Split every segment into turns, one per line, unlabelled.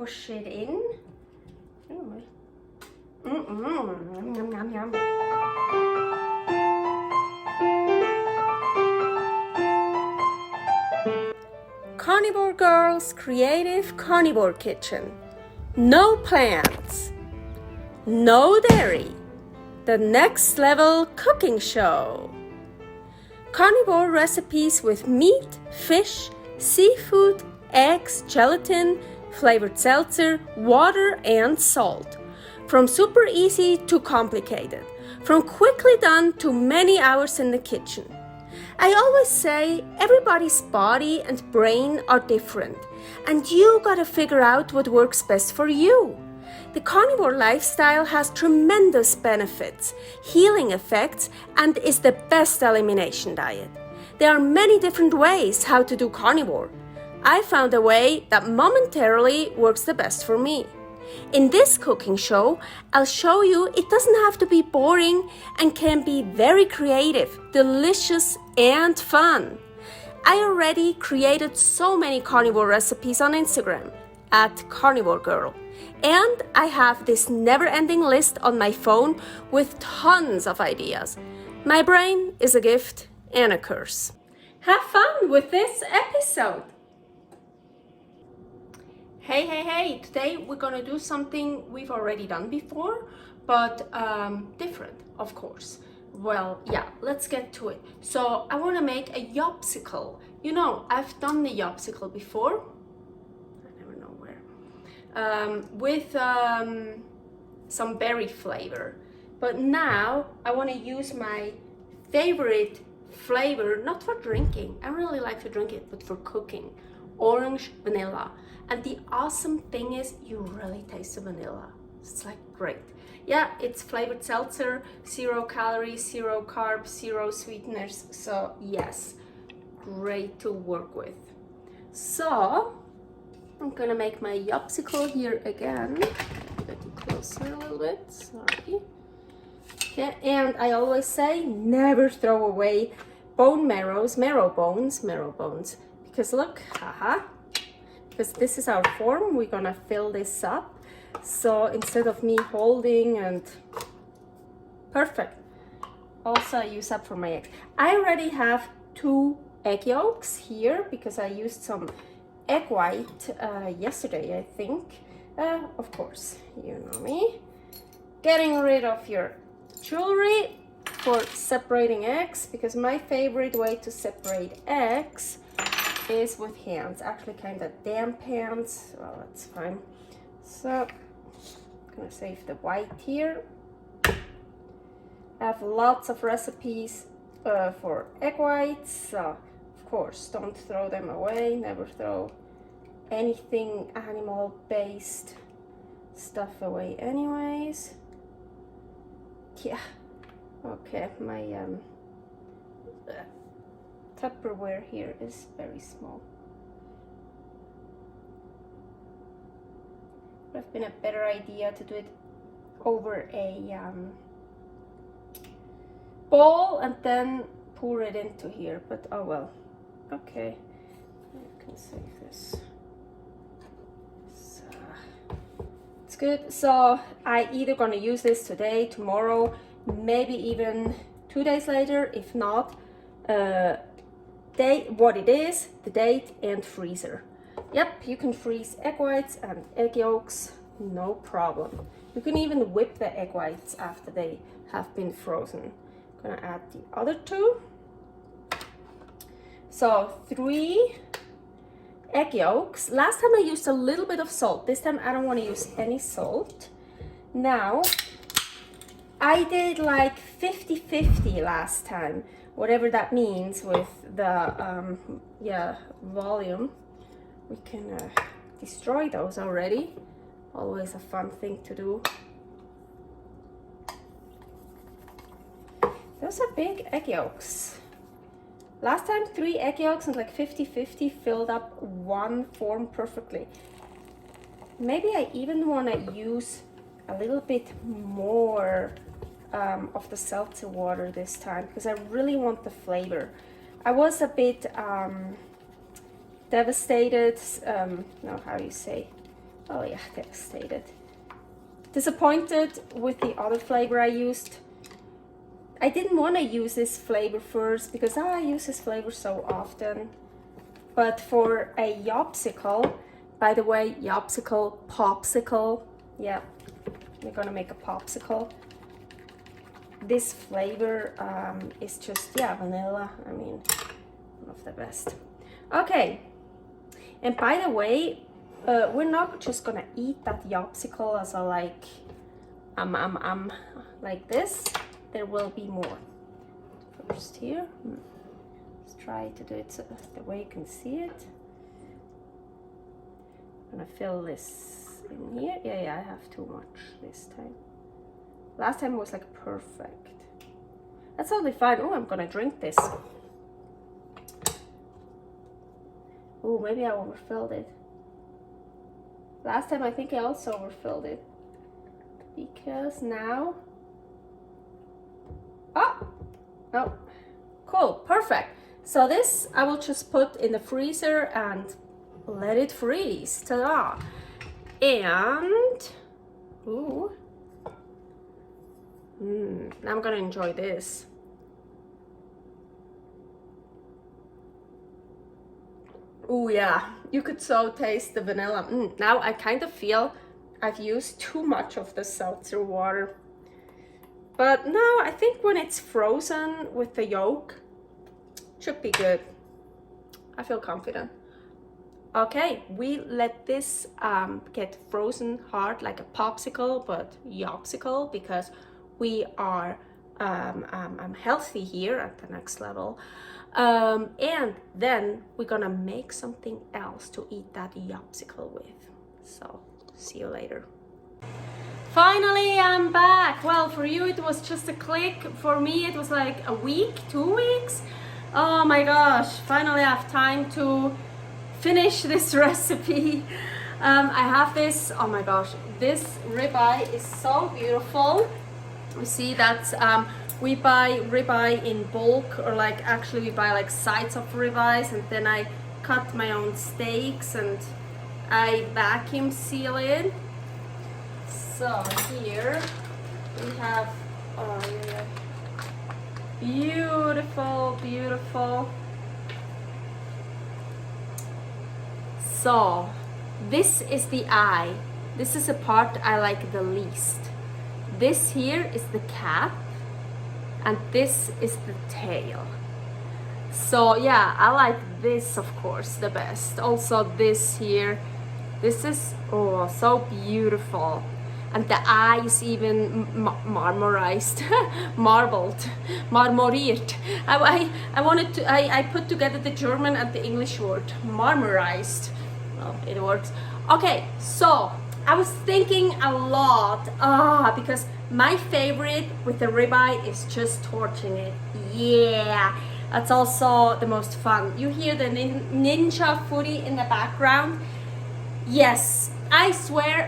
push it in. Yum, yum, yum. Carnivore Girl's Creative Carnivore Kitchen. No plants, no dairy, the next level cooking show. Carnivore recipes with meat, fish, seafood, eggs, gelatin, flavored seltzer, water, and salt. From super easy to complicated, from quickly done to many hours in the kitchen. I always say everybody's body and brain are different, and you gotta figure out what works best for you. The carnivore lifestyle has tremendous benefits, healing effects, and is the best elimination diet. There are many different ways how to do carnivore. I found a way that momentarily works the best for me. In this cooking show, I'll show you it doesn't have to be boring and can be very creative, delicious, and fun. I already created so many carnivore recipes on Instagram at karnivorgirl, and I have this never-ending list on my phone with tons of ideas. My brain is a gift and a curse. Have fun with this episode. Hey, today we're gonna do something we've already done before, but different, of course. Well, yeah, let's get to it. So I wanna make a Yopsicle. You know, I've done the Yopsicle before, I never know where, with some berry flavor. But now I wanna use my favorite flavor, not for drinking, I really like to drink it, but for cooking, orange vanilla. And the awesome thing is you really taste the vanilla. It's like great. Yeah, it's flavored seltzer, 0 calories, 0 carbs, 0 sweeteners. So yes, great to work with. So I'm gonna make my Yopsicle here again. Get it closer a little bit, sorry. Okay, and I always say never throw away marrow bones, because look, haha. Because this is our form, we're gonna fill this up. So instead of me holding and perfect. Also I use up for my eggs. I already have 2 egg yolks here because I used some egg white yesterday, I think. Of course, you know me. Getting rid of your jewelry for separating eggs, because my favorite way to separate eggs is with hands, actually kind of damp hands. Well, that's fine. So I'm gonna save the white here. I have lots of recipes for egg whites, so of course don't throw them away. Never throw anything animal based stuff away anyways. Yeah, okay, my Tupperware here is very small. Would have been a better idea to do it over a bowl and then pour it into here, but oh well. Okay, I can save this. So, it's good. So I either gonna use this today, tomorrow, maybe even 2 days later. If not, what it is, the date, and freezer. Yep, you can freeze egg whites and egg yolks, no problem. You can even whip the egg whites after they have been frozen. I'm gonna add the other 2. So 3 egg yolks. Last time I used a little bit of salt. This time I don't want to use any salt. Now, I did like 50-50 last time, whatever that means with the volume. We can destroy those already. Always a fun thing to do. Those are big egg yolks. Last time 3 egg yolks and like 50-50 filled up one form perfectly. Maybe I even want to use a little bit more of the seltzer water this time, because I really want the flavor. I was a bit devastated, no, how do you say, Oh yeah, devastated. Disappointed with the other flavor I used. I didn't want to use this flavor first because I use this flavor so often. But for a Yopsicle, by the way, Yopsicle, popsicle, yeah, we're gonna make a popsicle. This flavor is just, yeah, vanilla. I mean, one of the best. Okay, and by the way, we're not just gonna eat that Yopsicle as a like this. There will be more. First here, let's try to do it so the way you can see it. I'm gonna fill this in here. Yeah, I have too much this time. Last time was like perfect. That's totally fine. Oh, I'm gonna drink this. Oh, maybe I overfilled it. Last time I think I also overfilled it. Because now... Oh! No. Cool, perfect. So this I will just put in the freezer and let it freeze. Ta-da! And... Ooh. Now I'm gonna enjoy this. Oh yeah, you could so taste the vanilla. Now I kind of feel I've used too much of the seltzer water. But no, I think when it's frozen with the yolk, should be good. I feel confident. Okay, we let this get frozen hard like a popsicle, but Yopsicle, because we are healthy here at the next level. And then we're gonna make something else to eat that Yopsicle with. So, see you later. Finally, I'm back. Well, for you it was just a click. For me it was like a week, 2 weeks. Oh my gosh, finally I have time to finish this recipe. I have this, oh my gosh, this ribeye is so beautiful. You see that's, we buy ribeye in bulk, or like actually we buy like sides of ribeyes, and then I cut my own steaks and I vacuum seal it. So here we have, oh yeah, beautiful, beautiful. So this is the eye. This is the part I like the least. This here is the cap, and this is the tail. So yeah, I like this of course the best. Also this here, this is, oh, so beautiful. And the eye is even marmorized, marbled, marmoriert. I wanted to, I put together the German and the English word, marmorized. Well, it works. Okay, so I was thinking a lot, because my favorite with the ribeye is just torching it. Yeah, that's also the most fun. You hear the Ninja Foodi in the background? Yes, I swear,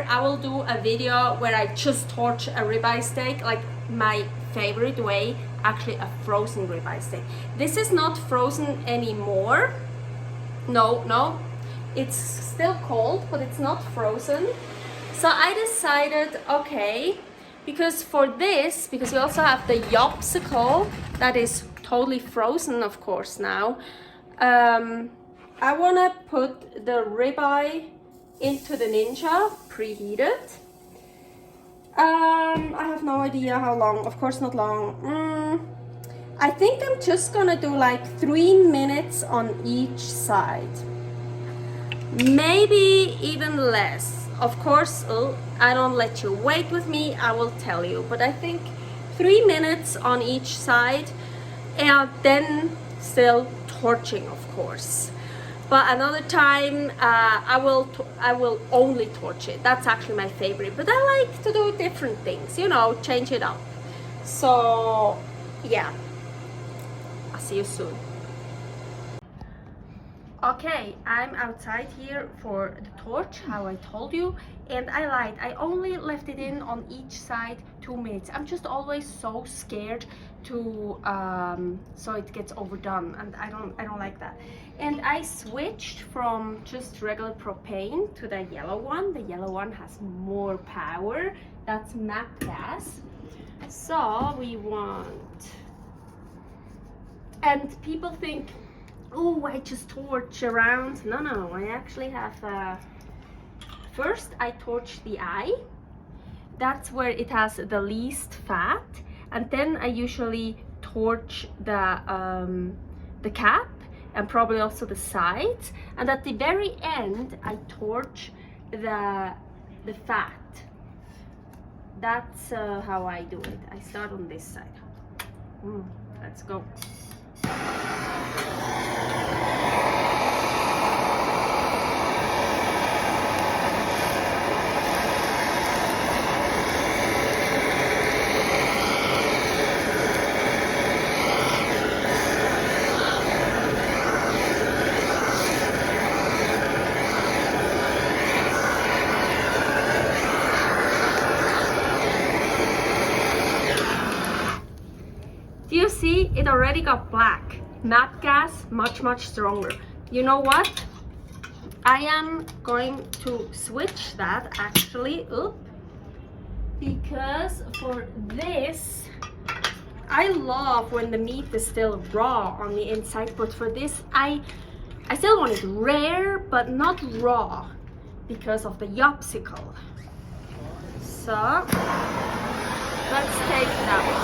I will do a video where I just torch a ribeye steak, like my favorite way, actually a frozen ribeye steak. This is not frozen anymore. No, it's still cold, but it's not frozen. So I decided, okay, because for this, because we also have the Yopsicle that is totally frozen, of course, now, I wanna put the ribeye into the Ninja, preheated. I have no idea how long, of course not long. I think I'm just gonna do like 3 minutes on each side. Maybe even less. Of course, I don't let you wait with me, I will tell you. But I think 3 minutes on each side, and then still torching, of course. But another time, I will only torch it. That's actually my favorite. But I like to do different things, you know, change it up. So, yeah. I'll see you soon. Okay, I'm outside here for the torch, how I told you. And I lied. I only left it in on each side 2 minutes. I'm just always so scared to so it gets overdone, and I don't like that. And I switched from just regular propane to the yellow one. The yellow one has more power. That's MAP gas. So we want, and people think, oh, I just torch around. No, I actually have first I torch the eye. That's where it has the least fat, and then I usually torch the cap and probably also the sides, and at the very end I torch the fat. That's how I do it. I start on this side. Let's go. Do you see? It already got black. MAP gas, much stronger. You know what? I am going to switch that actually up, because for this, I love when the meat is still raw on the inside, but for this, I still want it rare, but not raw, because of the Yopsicle. So, let's take that one.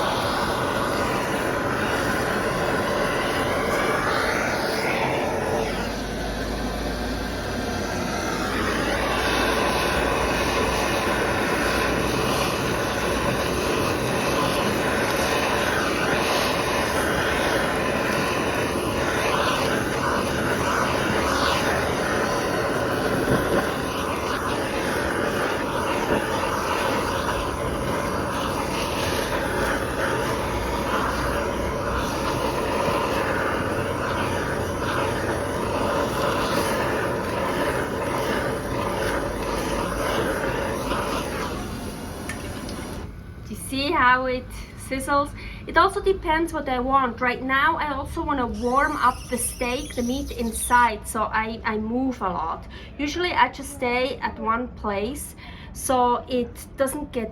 See how it sizzles? It also depends what I want. Right now I also want to warm up the steak, the meat inside, so I move a lot. Usually I just stay at one place so it doesn't get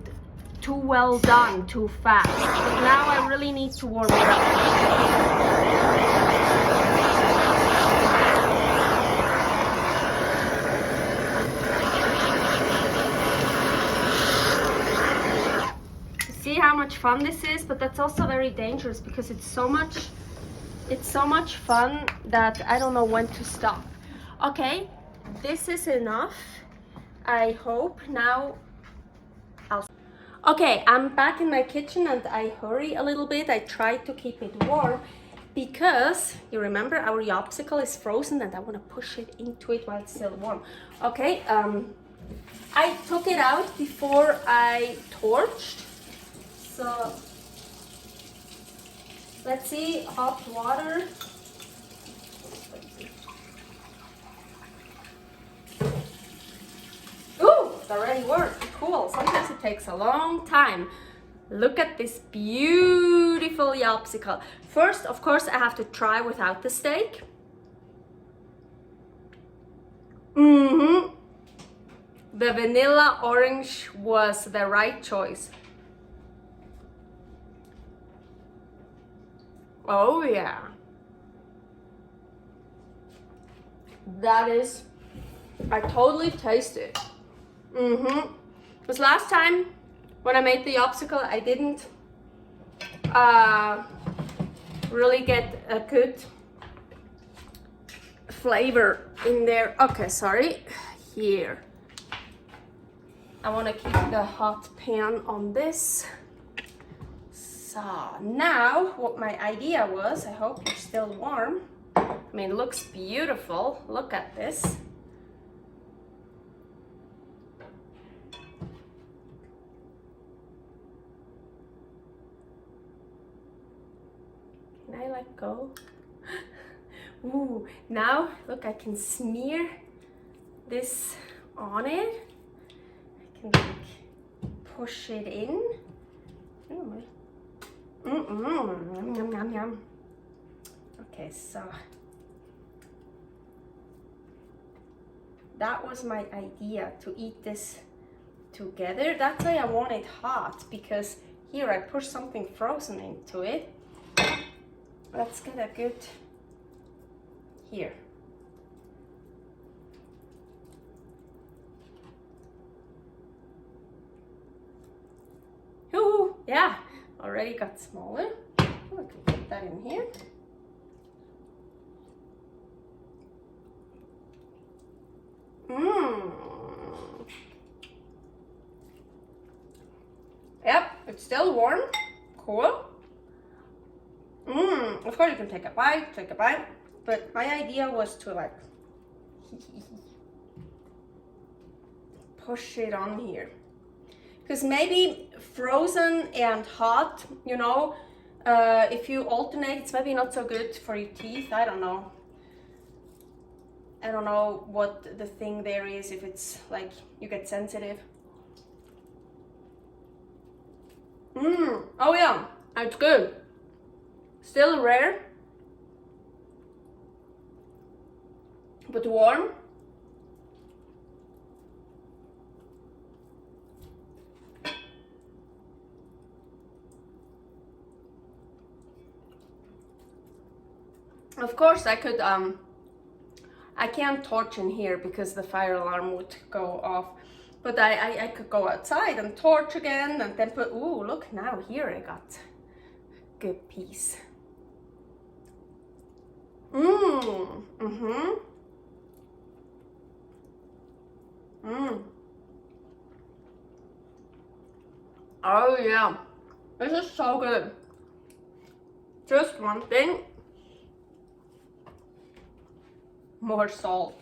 too well done too fast. But now I really need to warm it up. See how much fun this is, but that's also very dangerous because it's so much fun that I don't know when to stop. Okay, this is enough, I hope. Now okay, I'm back in my kitchen and I hurry a little bit. I try to keep it warm because you remember our Yopsicle is frozen and I want to push it into it while it's still warm. Okay, I took it out before I torched. So let's see, hot water. Ooh, it already worked. Cool. Sometimes it takes a long time. Look at this beautiful Yopsicle. First, of course, I have to try without the steak. The vanilla orange was the right choice. Oh yeah, that is, I totally taste it. Because last time when I made the Yopsicle, I didn't really get a good flavor in there. Okay, sorry, here. I want to keep the hot pan on this. So now what my idea was, I hope you're still warm. I mean, it looks beautiful. Look at this. Can I let go? Ooh, now look, I can smear this on it. I can like push it in. Yum, yum, yum, yum. Okay, so that was my idea, to eat this together. That's why I want it hot, because here I push something frozen into it. Let's get a good, here. Ooh, yeah, already got smaller. We can put that in here. Yep, it's still warm. Cool. Of course you can take a bite, but my idea was to like push it on here. Because maybe frozen and hot, you know, if you alternate, it's maybe not so good for your teeth. I don't know. I don't know what the thing there is, if it's like you get sensitive. Oh yeah, it's good. Still rare, but warm. Of course I could I can't torch in here because the fire alarm would go off, but I could go outside and torch again and then put, ooh, look now, here I got a good piece. Oh yeah, this is so good. Just one thing, more salt.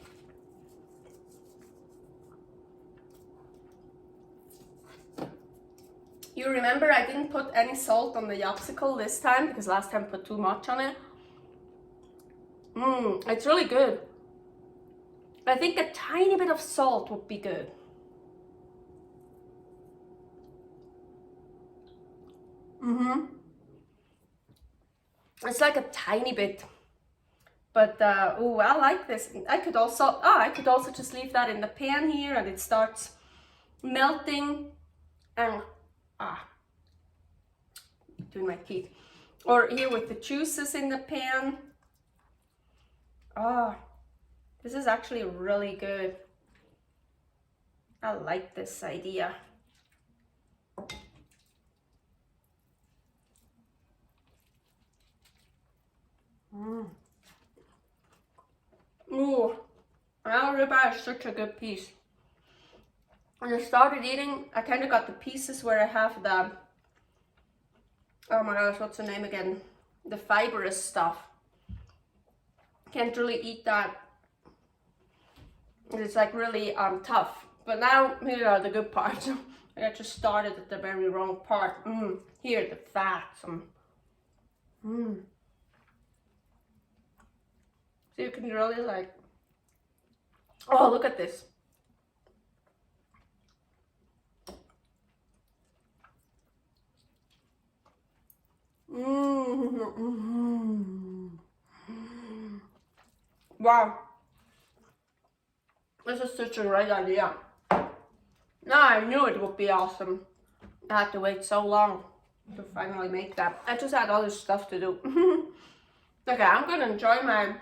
You remember I didn't put any salt on the Yopsicle this time because last time I put too much on it. It's really good. I think a tiny bit of salt would be good. It's like a tiny bit, but oh, I like this. I could also just leave that in the pan here and it starts melting and doing my teeth, or here with the juices in the pan. This is actually really good. I like this idea. Ooh, our ribeye is such a good piece. When I started eating, I kind of got the pieces where I have the, oh my gosh, what's the name again? The fibrous stuff. Can't really eat that. It's like really tough. But now, here are the good parts. I just started at the very wrong part. Here, the fats. So you can really like, oh, look at this. Wow. This is such a great idea. Now I knew it would be awesome. I had to wait so long to finally make that. I just had other stuff to do. Okay, I'm gonna enjoy my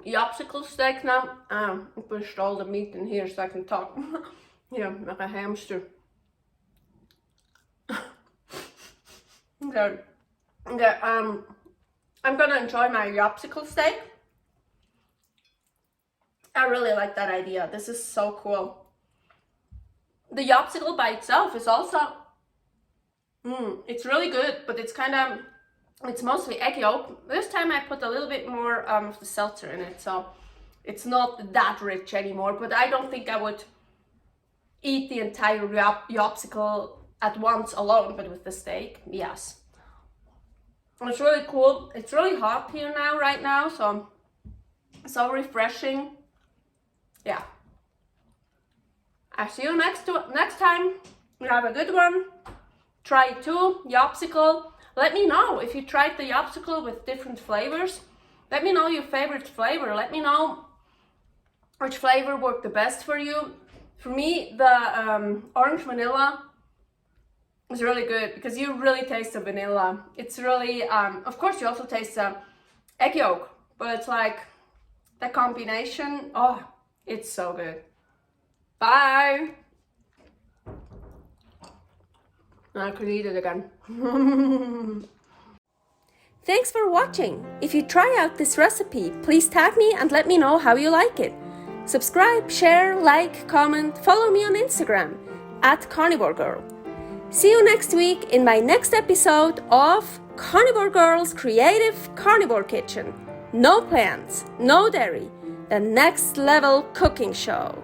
Yopsicle steak now. I pushed all the meat in here so I can talk. Yeah, like a hamster. Okay, I'm gonna enjoy my Yopsicle steak. I really like that idea. This is so cool. The Yopsicle by itself is also, it's really good, but it's kind of, it's mostly egg yolk. This time I put a little bit more of the seltzer in it, so it's not that rich anymore, but I don't think I would eat the entire Yopsicle at once alone, but with the steak, yes. It's really cool. It's really hot here now, right now, so refreshing. Yeah. I'll see you next time. You have a good one. try it too. Yopsicle. Let me know if you tried the Yopsicle with different flavors. Let me know your favorite flavor. Let me know which flavor worked the best for you. For me, the orange vanilla is really good because you really taste the vanilla. It's really, of course you also taste the egg yolk, but it's like the combination, oh, it's so good. Bye! I could eat it again. Thanks for watching. If you try out this recipe, please tag me and let me know how you like it. Subscribe, share, like, comment, follow me on Instagram @karnivorgirl. See you next week in my next episode of Carnivore Girl's Creative Carnivore Kitchen. No plants, no dairy, the next level cooking show.